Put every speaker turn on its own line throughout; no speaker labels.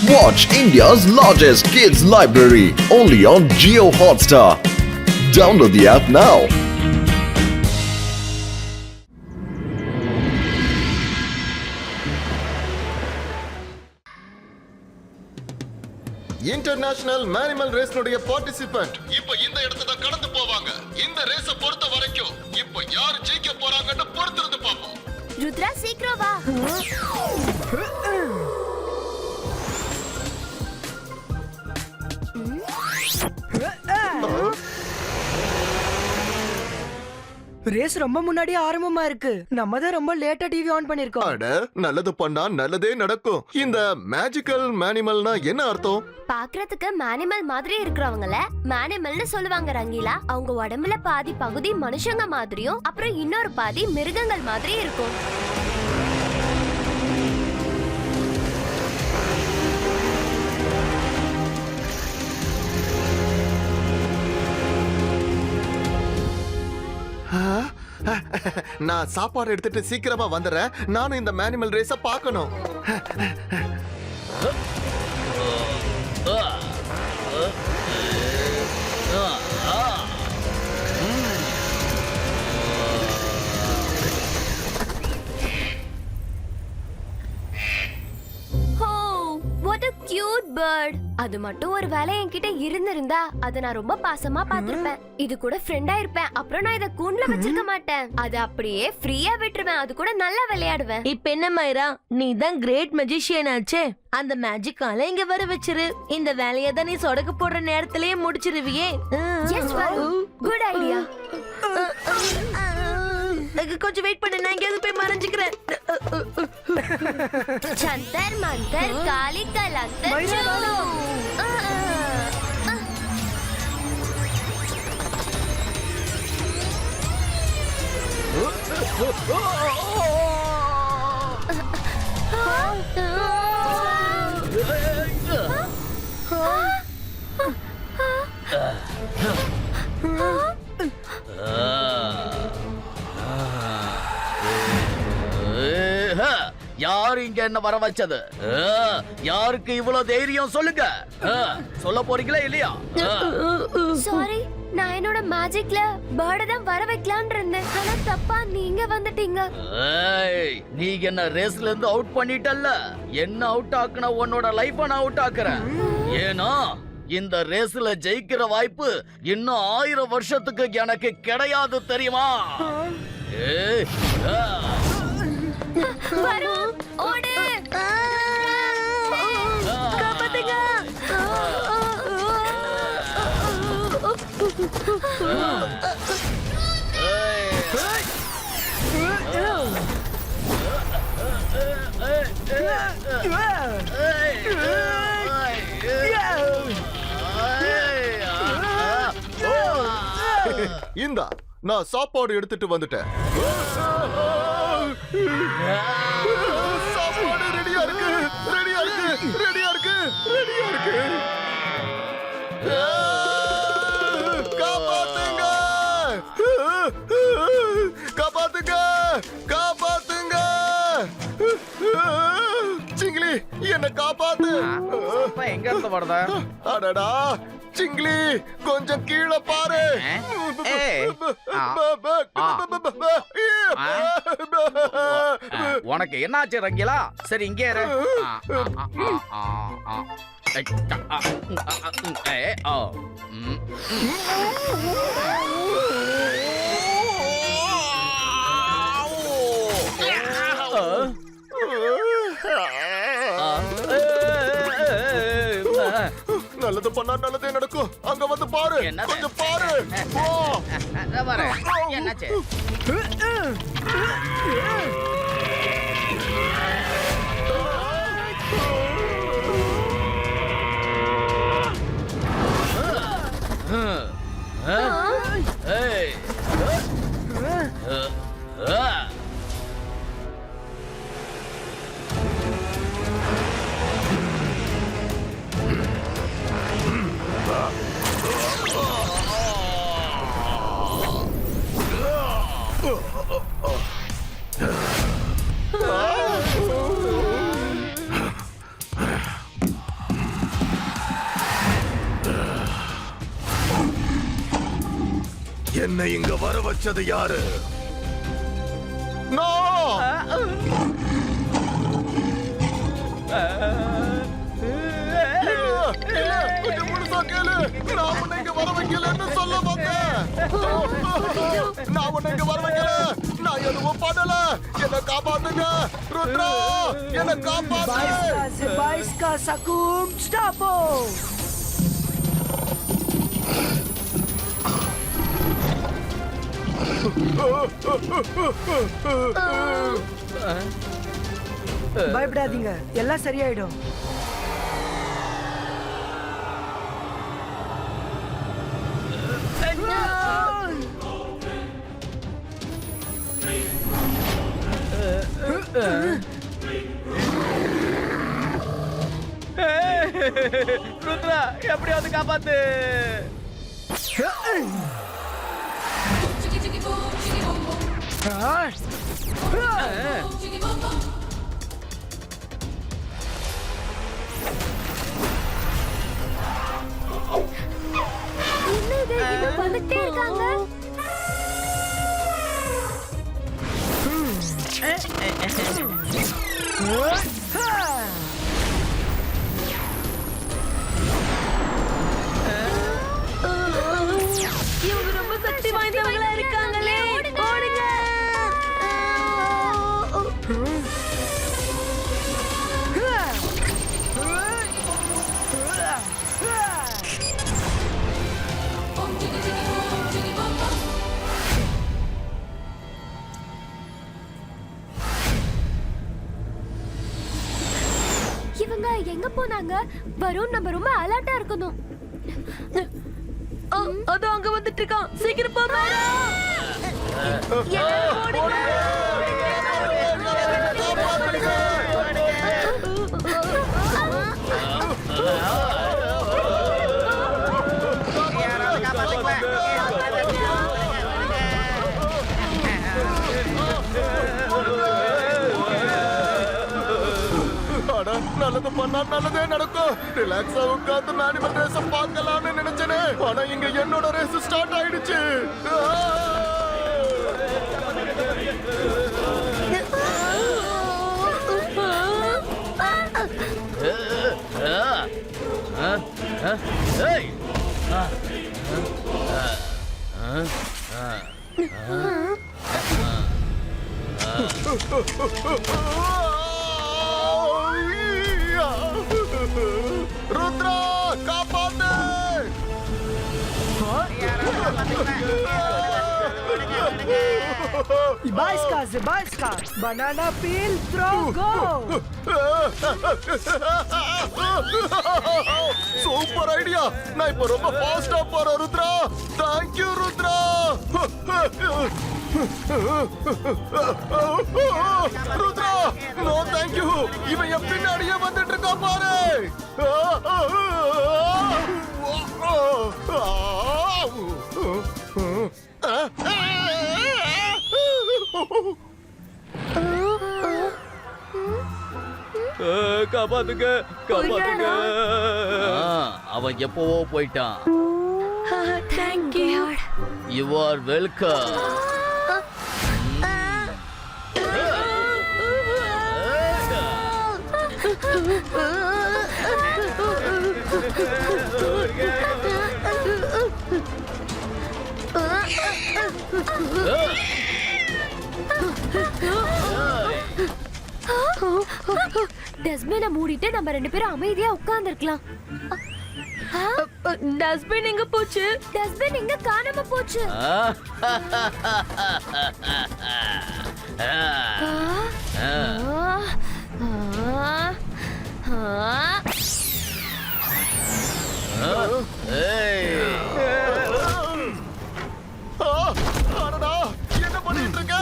Watch India's largest kids library only on Jio Hotstar. Download the app now.
International animal race உடைய participant இப்போ இந்த இடத்தை தான் கடந்து போவாங்க. இந்த ரேஸ பொறுத்த வரைக்கும் இப்போ யார் ஜெயிக்க போறாங்கன்னு பொறுத்திருந்து பாப்போம்.
ருத்ரா சீக்கிரம் வா.
ரேஸ் ரொம்ப முன்னாடியே ஆரம்பமா இருக்கு. நம்ம தான் ரொம்ப லேட்டா டிவி ஆன் பண்ணிருக்கோம்.
அட, நல்லது பண்ணா நல்லதே நடக்கும். இந்த மேஜிக்கல் மேனிமல்னா என்ன அர்த்தம்?
பாக்குறதுக்கு மேனிமல் மாதிரி இருக்கிறவங்கள மேனிமல்னு சொல்லுவாங்க ரங்கீலா. அவங்க உடம்புல பாதி பகுதி மனுஷங்க மாதிரியும் அப்புறம் இன்னொரு பாதி மிருகங்கள் மாதிரி இருக்கும்.
நான் சாப்பாடு எடுத்துட்டு சீக்கிரமா வந்துடுறேன். நானும் இந்த மேனிமல் ரேஸ பார்க்கணும்.
அது மட்டும் ஒரு வேலை என்கிட்ட இருந்திருந்தா அதை நான் ரொம்ப பாசமா பாத்திருப்பேன். இது கூட ஃப்ரெண்டா இருப்பேன். அப்புறம் நான் இத கூண்டுல வச்சிருக்க மாட்டேன். அது அப்படியே ஃப்ரீயா விட்டுருவேன். அது கூட நல்லா விளையாடுவேன்.
இப்ப என்ன மைரா, நீ தான் கிரேட் மேஜிஷியன் ஆச்சே. அந்த மேஜிக்கால இங்க வர வச்சிரு. இந்த வேலையை தான் நீ சொடக்கு போடுற நேரத்திலேயே முடிச்சிருவியே.
Good idea.
கொஞ்சம் வெயிட் பண்ணு, நான் எங்கேயாவது போய் மறைஞ்சுக்கிறேன்.
சந்தர் மந்தர் காலி கலந்தர்
யாரு இங்க என்ன வர வச்சது? யாருக்கு இவ்வளவு தைரியம் சொல்லுங்க. சொல்ல போறீங்களா இல்லையா?
சாரி, நான் என்னோட மேஜிக்ல பேர்ட தான் வர வைக்கலாம்னு இருந்தேன். ஆனா தப்பா நீங்க வந்துட்டீங்க.
நீ என்ன ரேஸ்ல இருந்து அவுட் பண்ணிட்டல்ல. என்ன அவுட் ஆக்குன உன்னோட லைஃப நான் அவுட் ஆக்குறேன். ஏன்னா இந்த ரேஸ்ல ஜெயிக்கிற வாய்ப்பு இன்னும் 1000 வருஷத்துக்கு எனக்கு கிடையாது, தெரியுமா?
வரும், ஓடு.
காப்பாத்துங்க.
இந்தா, நான் சாப்பாடு எடுத்துட்டு வந்துட்டேன். சாப்பாடு ரெடியா இருக்கு, ரெடியா இருக்கு, ரெடியா இருக்கு, ரெடியா இருக்கு. காப்பாத்துங்க, காப்பாத்துங்க, காப்பாத்துங்க. சிங்கிலி, என்ன காப்பாத்து.
எங்க இருந்து வருதா?
அடடா சிங்கிலி, கொஞ்சம் கீழே பாரு.
உனக்கு என்னாச்சு ரங்கிலா? சரி இங்கே இரு.
நல்லது பண்ணா நல்லதே நடக்கும். அங்க வந்து பாரு, கொஞ்சம் பாரு.
என்னாச்சு?
என்ன இங்க வர வச்சது யாரு? கொஞ்சம் முழுசா கேளு. நான் உன்னை இங்க வர வைக்கலன்னு சொல்ல வந்தேன். நான் உன்னை இங்க வர வைக்கல. நான் எதுவும் பண்ணல. என்ன காப்பாத்துங்க ருத்ரா, என்ன காப்பாத்து.
Zebaiska Sakum Stapo! பயப்படாதீங்க, எல்லாம் சரியாயிடும்.
ருத்ரா எப்படியாவது காப்பாத்து.
என்னது இது வந்துட்டே இருக்காங்க?
இவங்க ரொம்ப சக்தி வாய்ந்தவங்களா இருக்காங்களே. ஓடுங்க.
இவங்க எங்க போனாங்க? வருண், நம்ம ரொம்ப அலர்ட்டா இருக்கணும்.
அது அங்க வந்துட்டு இருக்கான். சீக்கிரம் போ மேடம்.
நல்லது பண்ணா நல்லதே நடக்கும். ரிலாக்ஸா உட்கார்ந்து அனிமல் ரேஸ பார்க்கலாம்னு நினைச்சேனே. ஆனா இங்க என்னோட ரேஸ் ஸ்டார்ட் ஆயிடுச்சு.
ஏய்
ருத்ரா காப்பாத்து.
Zebaiska Banana Peel Throw Go!
Super idea. நான் இப்ப ரொம்ப ஃபாஸ்டா போறேன் Rudra. Thank you Rudra. Rudra no thank you. இவன் என் பின்னாடியே வந்துட்டு இருக்கா பாரு.
காப்பாத்துங்க காப்பாத்துங்க. அவன் எப்பவோ போயிட்டான்.
Thank you.
You are welcome.
டஸ்ட்பினை மூடிட்டு நம்ம ரெண்டு பேரும் அமைதியா உட்கார்ந்து இருக்கலாம்.
டஸ்ட்பின் எங்க போச்சு?
டஸ்ட்பின் எங்க காணாம போச்சு?
அடடா, என்ன பண்ணிட்டு இருக்க?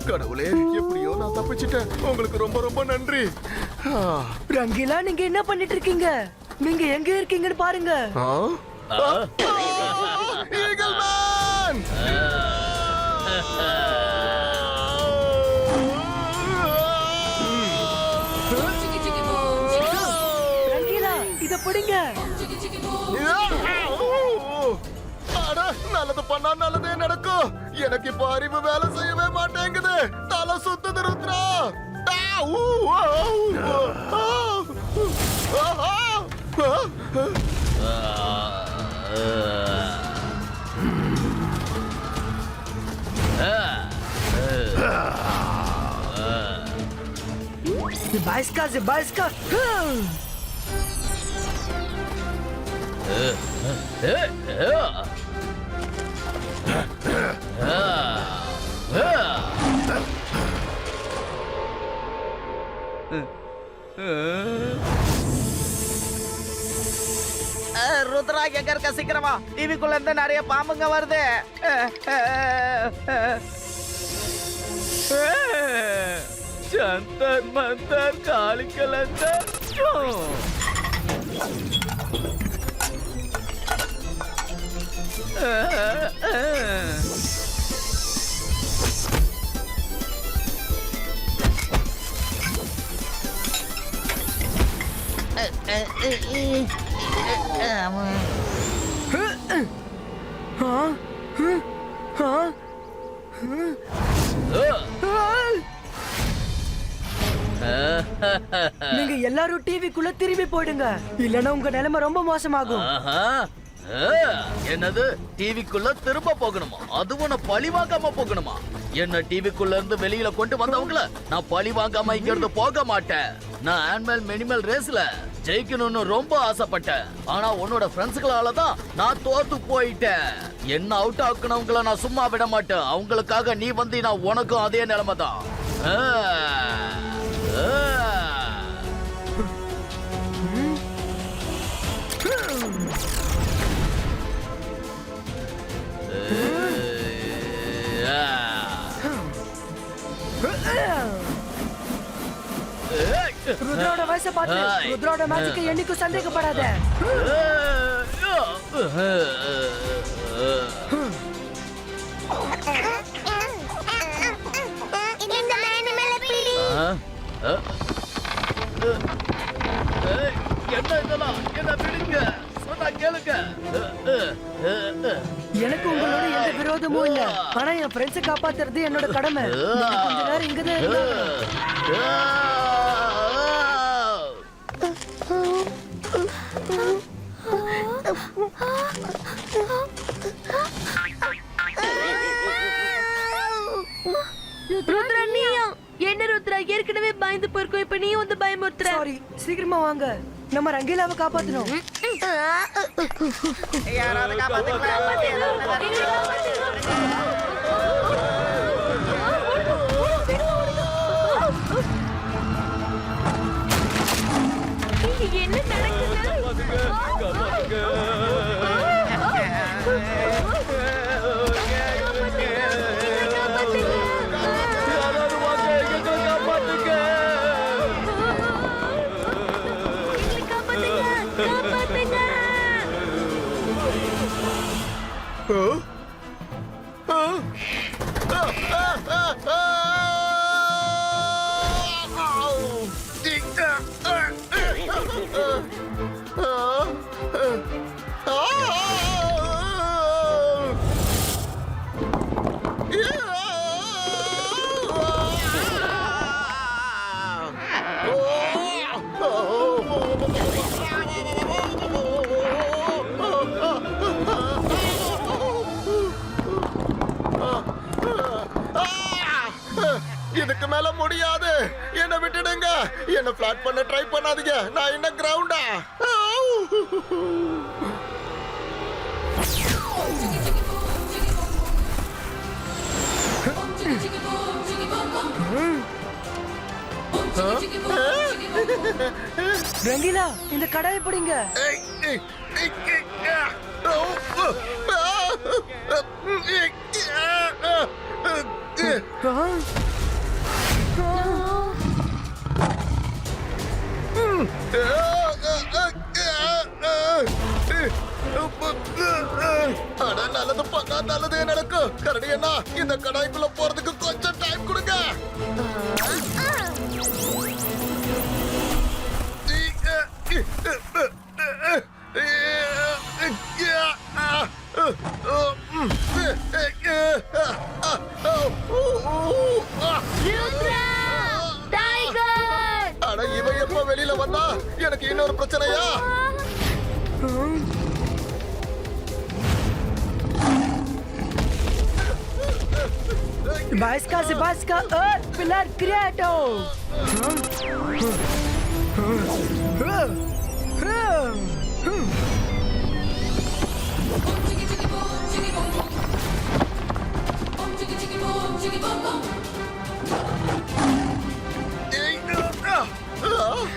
கடவுளே, எப்படியோ நான் தப்பிச்சிட்டேன். உங்களுக்கு ரொம்ப ரொம்ப நன்றி.
ரங்கிலா, நீங்க என்ன பண்ணிட்டு இருக்கீங்க? நீங்க எங்க இருக்கீங்கன்னு பாருங்க.
Eagle man!
இத பிடிங்க.
அட, நல்லது பண்ணா நல்லதே நடக்கும். எனக்கு இப்ப அறிவு வேலை செய்யவே மாட்டேங்குது. தலை சுத்துது ருத்ரா. ஆ, ஊ, ஆ, ஆ, ஆ,
Zibaiska.
ருத்ரா எங்க இருக்க சீக்கிரமா டிவிக்குள்ள இருந்து நிறைய பாம்புங்க வருது ஜந்தர் மந்தர் காளிக்கலந்தர்
நீங்க எல்லாரும் டிவிக்குள்ள திரும்பி போயிடுங்க, இல்லனா உங்க நிலைமை ரொம்ப மோசமாகும்.
ஆஹா. என்னது டிவிக்குள்ள திரும்ப போகணுமா? அதுவும் நான் பழி வாங்காம போகணுமா? என்ன டிவிக்குள்ள இருந்து வெளியில கொண்டு வந்தவங்கள நான் பழி வாங்காம இங்க இருந்து போக மாட்டேன். நான் ஆனிமல் மினிமல் ரேஸ்ல ஜெயிக்கணும்னு ரொம்ப ஆசைப்பட்டேன். ஆனா உன்னோட ஃப்ரெண்ட்ஸ்களால தான் நான் தோத்து போயிட்டேன். என்ன அவுட் ஆக்குனவங்கள நான் சும்மா விட மாட்டேன். அவங்களுக்காக நீ வந்து நான் உனக்கும் அதே நிலைமை தான்.
ருத்ராவோட வயசை பார்த்து ருத்ராவோட மேஜிக்கை என்னைக்கும் சந்தேகப்படாத.
என்ன இதெல்லாம்? என்ன விடுங்க, சொன்னா கேளுங்க.
எனக்கு உங்களோட எந்த விரோதமும் இல்ல, ஆனா என் ஃப்ரெண்ட்ஸை காப்பாத்துறது என்னோட கடமை. நீங்க கொஞ்ச நேரம் இங்கதான் இருங்க.
ருத்ரா நீயா? என்ன ருத்ரா, ஏற்கனவே பயந்து போயிருக்கோம், இப்ப நீயும் வந்து பயமுறுத்துற.
சாரி, சீக்கிரமா வாங்க, நம்ம ரங்கீலாவை காப்பாத்தணும்.
யாராவது
என்ன நடக்குது?
இதுக்கு மேல முடியாது, என்ன விட்டுடுங்க. என்ன பிளாட் பண்ண ட்ரை பண்ணாதீங்க. நான் என்ன கிரவுண்டா?
ரங்கீலா, இந்த கடாயை பிடிங்க.
நல்லது பண்ணா நல்லதே நடக்கும். கரடி அண்ணா, இந்த கடாய்க்குள்ள போறதுக்கு கொஞ்சம் டைம் கொடுங்க. எனக்கு இன்னொரு பிரச்சனையா?
Bicycle, bicycle, Earth Pillar Creator.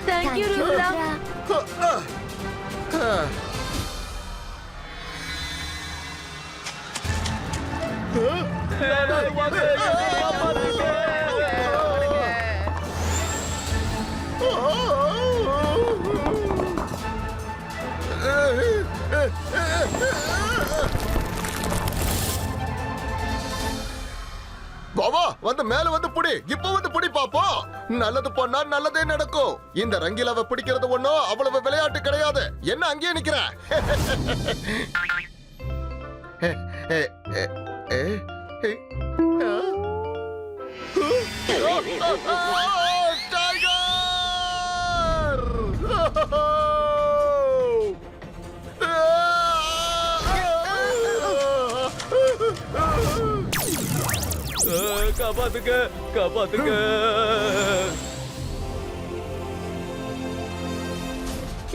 Thank you Rudra.
Baba வந்து மேல வந்து புடி, இப்ப வந்து புடி பாப்போம். நல்லது பண்ணா நல்லதே நடக்கும். இந்த ரங்கிலாவை பிடிக்கிறது ஒண்ணும் அவ்வளவு விளையாட்டு கிடையாது. என்ன அங்கேயே நிக்கிற?
காப்பாத்துக்க, காப்பாத்துக்க.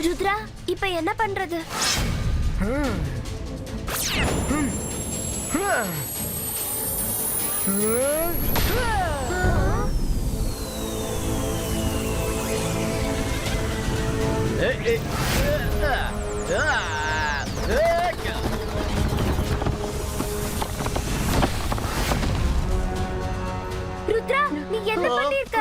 ருத்ரா இப்ப என்ன பண்றது? ருத்ரா நீ என்ன பண்ணிருக்க?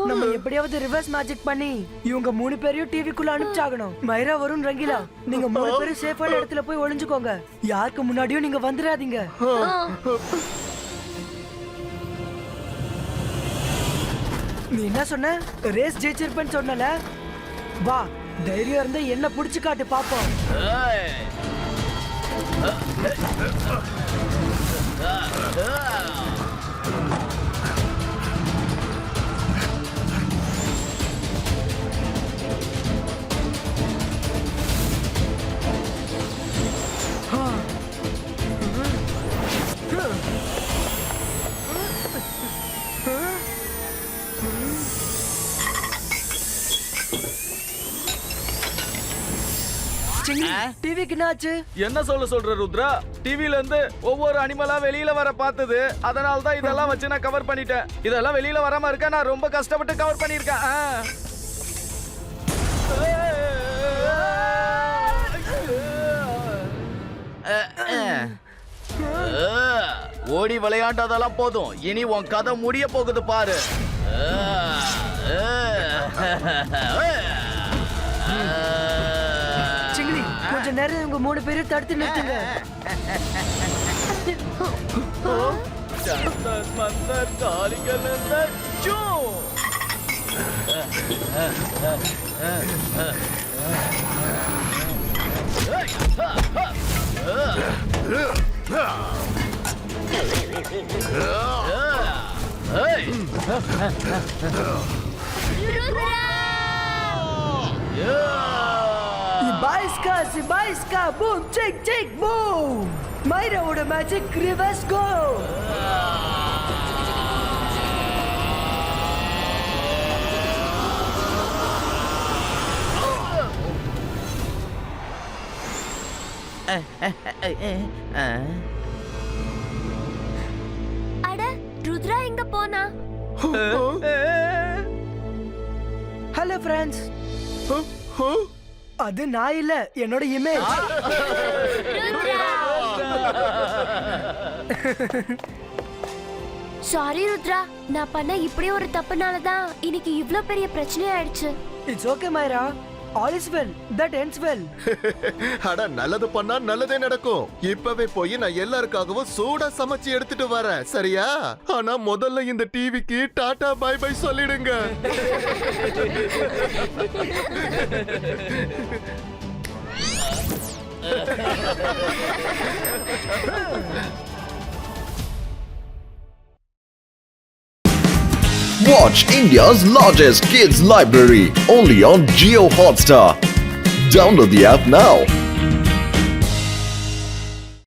நம்ம எப்படியாவது ரிவர்ஸ் மேஜிக் பண்ணி இவங்க 3 பேரையும் டிவிக்குள்ள அனுப்பிச்சாகணும். மைரா, வருண், ரங்கிலா, நீங்க 3 பேரும் சேஃபான இடத்துல போய் ஒளிஞ்சுக்கோங்க. யாருக்கு முன்னாடியும் நீங்க வந்துடாதீங்க. நீ என்ன சொன்ன? ரேஸ் ஜெயிச்சிருப்பேன்னு சொன்னல? வா, தைரியம் இருந்தா என்ன புடிச்சு காட்டு பாப்போம். டிவிக்கு என்னாச்சு?
என்ன சொல்ற ருத்ரா? டிவில இருந்து ஒவ்வொரு அனிமலா வெளியில வர பார்த்தது. அதனால தான் இதெல்லாம் வச்சு நான் கவர் பண்ணிட்டேன். இதெல்லாம் வெளியில வராம இருக்க நான் ரொம்ப கஷ்டப்பட்டு கவர் பண்ணிருக்கேன். ஓடி விளையாண்டதெல்லாம் போதும். இனி உன் கதை முடிய போகுது பாரு.
சிங்கிலி, கொஞ்ச நேரம் இவங்க 3 பேரும் தடுத்து நிறுத்துங்க. Ibaiska, boom, check, check, boom. மைராவோட மேஜிக் ரிவர்ஸ் கோ.
அட, ருத்ரா எங்க போனா?
Hello friends. அது நான் இல்ல, என்னோட இமேஜ்.
சாரி ருத்ரா, நான் பண்ண இப்படி ஒரு தப்புனால தான் இன்னைக்கு இவ்ளோ பெரிய பிரச்சனை ஆயிடுச்சு.
It's okay மைரா, all is well that ends well.
அட, நல்லது பண்ணா நல்லதே நடக்கும். இப்பவே போய் நான் எல்லாருக்காகவும் சூடா சமைச்சு எடுத்துட்டு வரேன், சரியா? ஆனா முதல்ல இந்த டிவிக்கு டாடா பை பை சொல்லிடுங்க.
Watch India's largest kids library only on Geo Hotstar. Download the app now.